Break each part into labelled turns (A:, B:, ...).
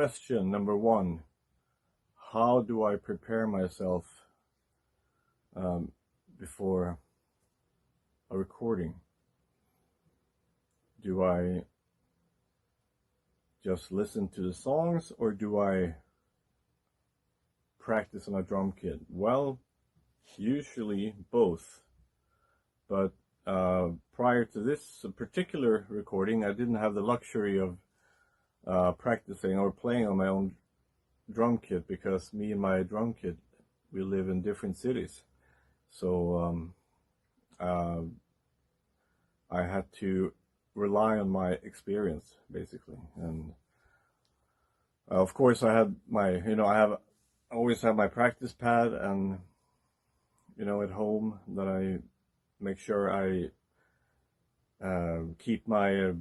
A: question number 1. How do I prepare myself before a recording? Do I just listen to the songs, or do I practice on a drum kit? Well, usually both. But prior to this particular recording, I didn't have the luxury of practicing or playing on my own drum kit, because me and my drum kit, we live in different cities. So I had to rely on my experience, basically. And of course I had my, I always have my practice pad, and at home, that I make sure I keep my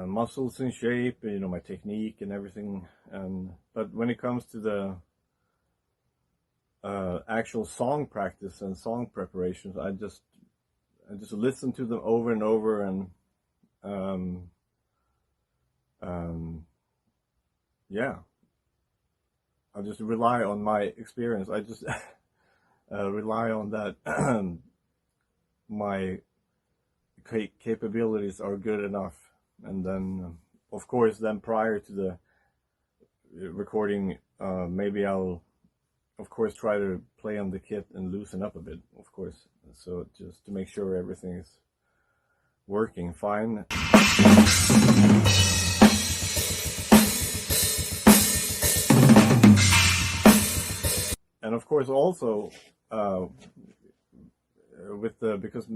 A: muscles in shape, my technique and everything. But when it comes to the actual song practice and song preparations, I just listen to them over and over, and yeah, I just rely on my experience. I just rely on that my capabilities are good enough. And then, of course, then prior to the recording, maybe I'll, of course, try to play on the kit and loosen up a bit, of course. So just to make sure everything is working fine. And of course, also because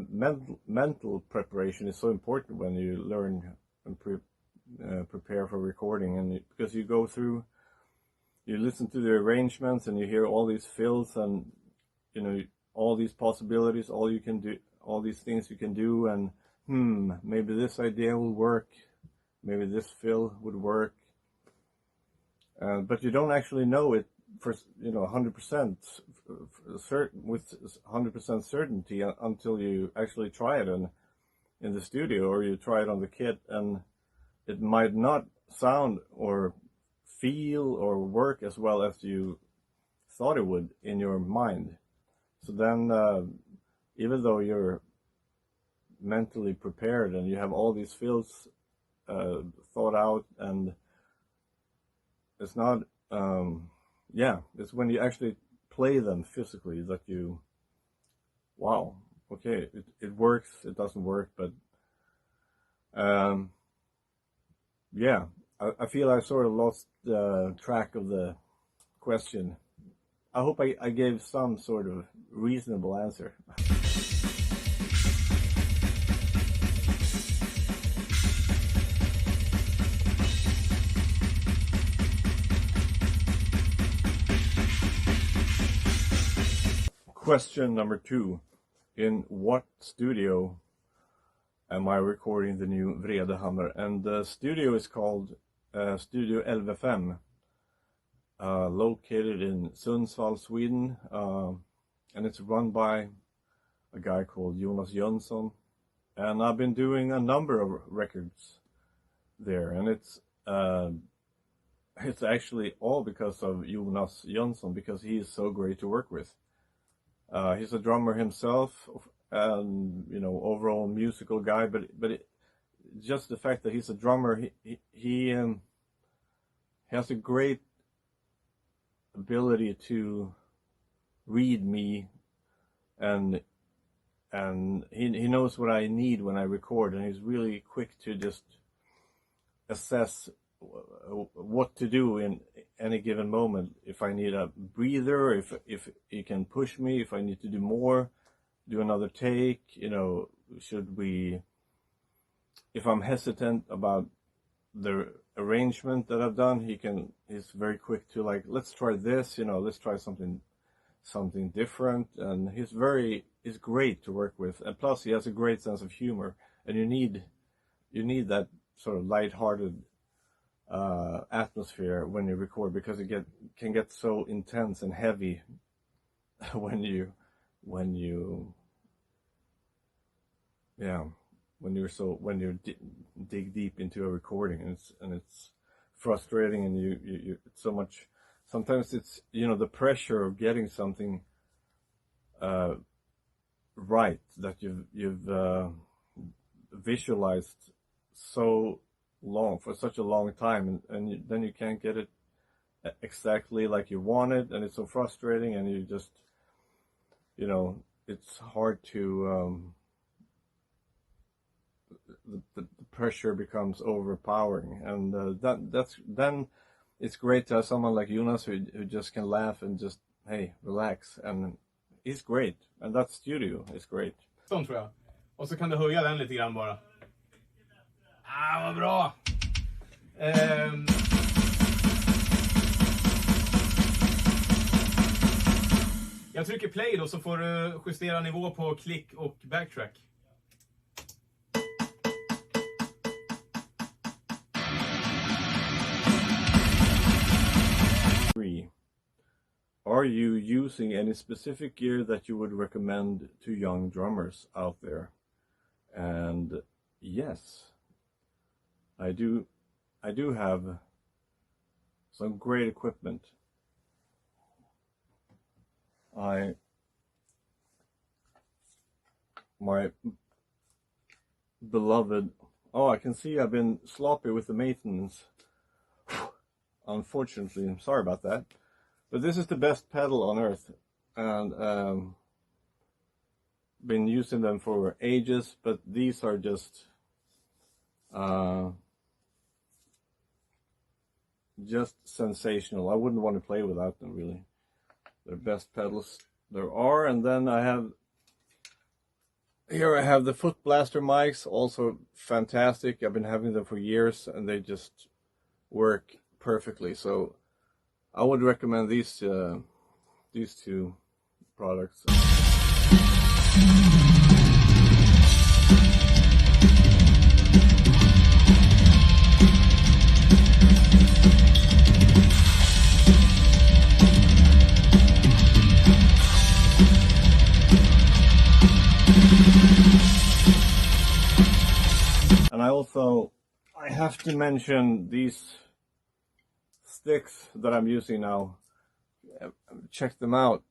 A: mental preparation is so important when you learn and prepare for recording, and because you go through, you listen to the arrangements, and you hear all these fills, and all these possibilities, all you can do, all these things you can do, and maybe this idea will work, maybe this fill would work, but you don't actually know it for 100% certain, with 100% certainty, until you actually try it in the studio, or you try it on the kit, and it might not sound or feel or work as well as you thought it would in your mind. So then, even though you're mentally prepared and you have all these fills thought out, and it's not, it's when you actually play them physically that you, wow, okay, it works, it doesn't work, but I feel I sort of lost track of the question. I hope I gave some sort of reasonable answer. Question number 2. In what studio am I recording the new Vredehammer? And the studio is called Studio Vham, located in Sundsvall, Sweden, and it's run by a guy called Jonas Jönsson, and I've been doing a number of records there, and it's actually all because of Jonas Jönsson, because he is so great to work with. He's a drummer himself, and overall musical guy, but just the fact that he's a drummer, he has a great ability to read me, and he knows what I need when I record, and he's really quick to just assess what to do in any given moment. If I need a breather, if he can push me, if I need to do more, do another take, should we, if I'm hesitant about the arrangement that I've done, he's very quick to, like, let's try this, let's try something different. And he's great to work with, and plus he has a great sense of humor, and you need that sort of lighthearted atmosphere when you record, because it can get so intense and heavy when you dig deep into a recording, and it's frustrating, and you it's so much. Sometimes it's, you know, the pressure of getting something right that you've visualized so long, for such a long time, and then you can't get it exactly like you want it, and it's so frustrating, and you just, you know, it's hard to the pressure becomes overpowering, and then it's great to have someone like Jonas who just can laugh and just, hey, relax, and he's great, and that studio is great.
B: Sånt tror jag. Och så kan du höja den lite grann bara. Vad bra! Jag trycker play då, så får du justera nivå på klick och backtrack.
A: Are you using any specific gear that you would recommend to young drummers out there? And yes, I do have some great equipment. My beloved, I can see I've been sloppy with the maintenance. Unfortunately, I'm sorry about that. But this is the best pedal on earth, and been using them for ages, but these are just sensational. I wouldn't want to play without them, really. They're best pedals there are. And then I have the Foot Blaster mics, also fantastic. I've been having them for years, and they just work perfectly. So I would recommend these two products. And I have to mention these sticks that I'm using now. Check them out.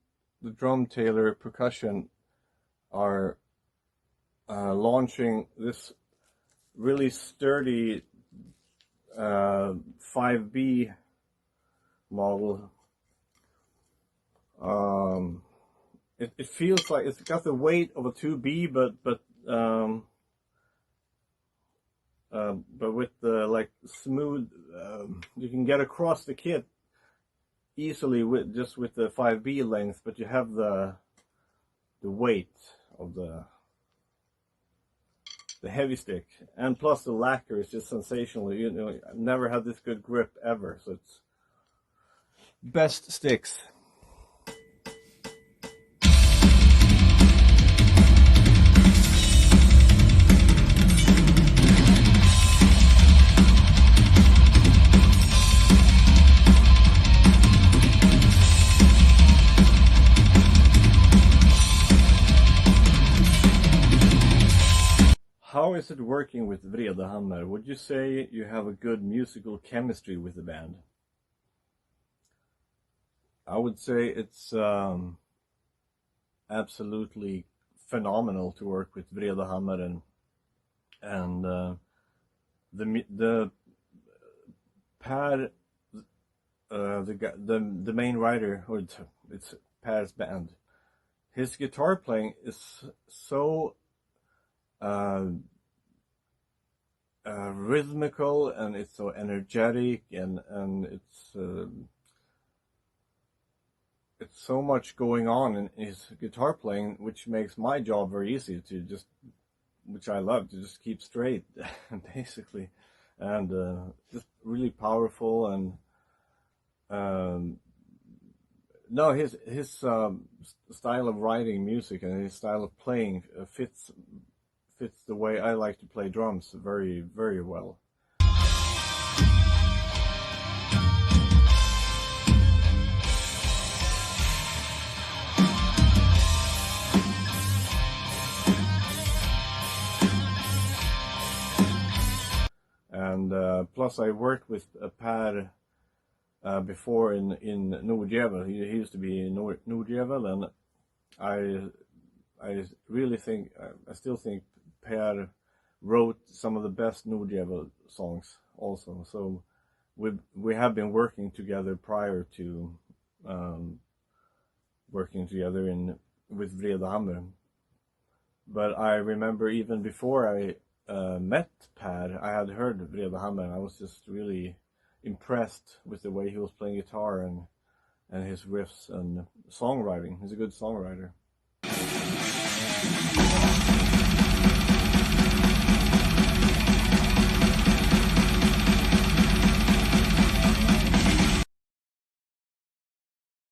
A: The Drum Tailor Percussion are launching this really sturdy 5B model. It feels like it's got the weight of a 2B, but with the like smooth, you can get across the kit easily with the 5B length, but you have the weight of the heavy stick, and plus the lacquer is just sensational. You know, I've never had this good grip ever, so it's best sticks. How is it working with Vredehammer? Would you say you have a good musical chemistry with the band? I would say it's absolutely phenomenal to work with Vredehammer, and the Per, the main writer, or it's Per's band. His guitar playing is so rhythmical, and it's so energetic, and it's so much going on in his guitar playing, which makes my job very easy to just, which I love, to just keep straight, basically, and just really powerful. And no, his style of writing music and his style of playing fits the way I like to play drums very, very well. And And plus I worked with Per before in Nordjävel. He used to be in Nordjävel, and I really think, I still think Per wrote some of the best Nordjävel songs also. So we have been working together prior to working together with Vredehammer. But I remember even before I met Per, I had heard Vredehammer, and I was just really impressed with the way he was playing guitar and his riffs and songwriting. He's a good songwriter.